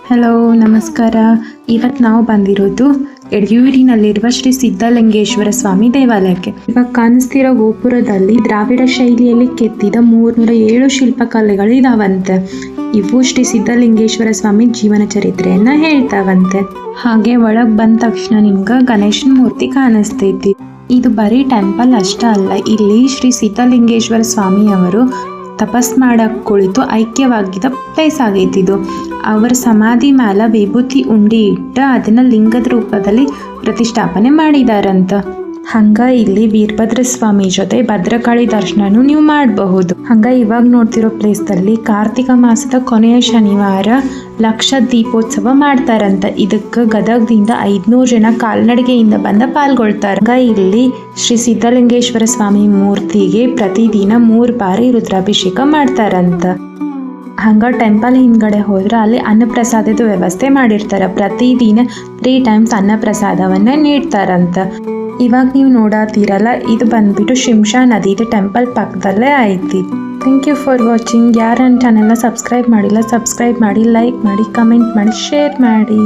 Hello ನಮಸ್ಕಾರ. ಇವತ್ತು ನಾವು ಬಂದಿರೋದು ಯಡಿಯೂರಿನಲ್ಲಿರುವ ಶ್ರೀ ಸಿದ್ಧಲಿಂಗೇಶ್ವರ ಸ್ವಾಮಿ ದೇವಾಲಯಕ್ಕೆ. ಇವಾಗ ಕಾಣಿಸ್ತಿರೋ ಗೋಪುರದಲ್ಲಿ ದ್ರಾವಿಡ ಶೈಲಿಯಲ್ಲಿ ಕೆತ್ತಿದ 307 ಶಿಲ್ಪಕಲೆಗಳು ಇದಾವಂತೆ. ಇವು ಶ್ರೀ ಸಿದ್ಧಲಿಂಗೇಶ್ವರ ಸ್ವಾಮಿ ಜೀವನ ಚರಿತ್ರೆಯನ್ನ ಹೇಳ್ತಾವಂತೆ. ಹಾಗೆ ಒಳಗ್ ಬಂದ ತಕ್ಷಣ ನಿಮ್ಗೆ ಗಣೇಶನ ಮೂರ್ತಿ ಕಾಣಿಸ್ತೈತಿ. ಇದು ಬರೀ ಟೆಂಪಲ್ ಅಷ್ಟ ಅಲ್ಲ, ಇಲ್ಲಿ ಶ್ರೀ ಸಿದ್ಧಲಿಂಗೇಶ್ವರ ಸ್ವಾಮಿಯವರು ತಪಸ್ ಮಾಡಕ್ ಕುಳಿತು ಐಕ್ಯವಾಗಿದ್ದ ಪ್ಲೇಸ್ ಆಗೈತಿದು. ಅವರ ಸಮಾಧಿ ಮೇಲೆ ವಿಭೂತಿ ಉಂಡಿ ಇಟ್ಟು ಅದನ್ನ ಲಿಂಗದ ರೂಪದಲ್ಲಿ ಪ್ರತಿಷ್ಠಾಪನೆ ಮಾಡಿದಾರಂತ. ಹಂಗ ಇಲ್ಲಿ ವೀರಭದ್ರ ಸ್ವಾಮಿ ಜೊತೆ ಭದ್ರಕಾಳಿ ದರ್ಶನನು ನೀವು ಮಾಡಬಹುದು. ಹಂಗ ಇವಾಗ ನೋಡ್ತಿರೋ ಪ್ಲೇಸ್ದಲ್ಲಿ ಕಾರ್ತಿಕ ಮಾಸದ ಕೊನೆಯ ಶನಿವಾರ ಲಕ್ಷ ದೀಪೋತ್ಸವ ಮಾಡ್ತಾರಂತ. ಇದಕ್ಕೆ ಗದಗದಿಂದ 500 ಜನ ಕಾಲ್ನಡಿಗೆಯಿಂದ ಬಂದ ಪಾಲ್ಗೊಳ್ತಾರ. ಇಲ್ಲಿ ಶ್ರೀ ಸಿದ್ಧಲಿಂಗೇಶ್ವರ ಸ್ವಾಮಿ ಮೂರ್ತಿಗೆ ಪ್ರತಿದಿನ 3 ಬಾರಿ ರುದ್ರಾಭಿಷೇಕ ಮಾಡ್ತಾರಂತ. ಹಂಗ ಟೆಂಪಲ್ ಹಿಂದ್ಗಡೆ ಹೋದ್ರೆ ಅಲ್ಲಿ ಅನ್ನಪ್ರಸಾದದ ವ್ಯವಸ್ಥೆ ಮಾಡಿರ್ತಾರ. ಪ್ರತಿದಿನ 3 ಟೈಮ್ಸ್ ಅನ್ನಪ್ರಸಾದವನ್ನ ನೀಡ್ತಾರಂತ. ಇವಾಗ ನೀವು ನೋಡತ್ತೀರಲ್ಲ, ಇದು ಬಂದ್ಬಿಟ್ಟು ಶಿಂಷಾ ನದಿದು ಟೆಂಪಲ್ ಪಕ್ಕದಲ್ಲೇ ಐತಿ. Thank you for watching. ಯಾರು ನನ್ನ ಚಾನೆಲ್ನ ಸಬ್ಸ್ಕ್ರೈಬ್ ಮಾಡಿಲ್ಲ, ಸಬ್ಸ್ಕ್ರೈಬ್ ಮಾಡಿ, ಲೈಕ್ ಮಾಡಿ, ಕಮೆಂಟ್ ಮಾಡಿ, ಶೇರ್ ಮಾಡಿ.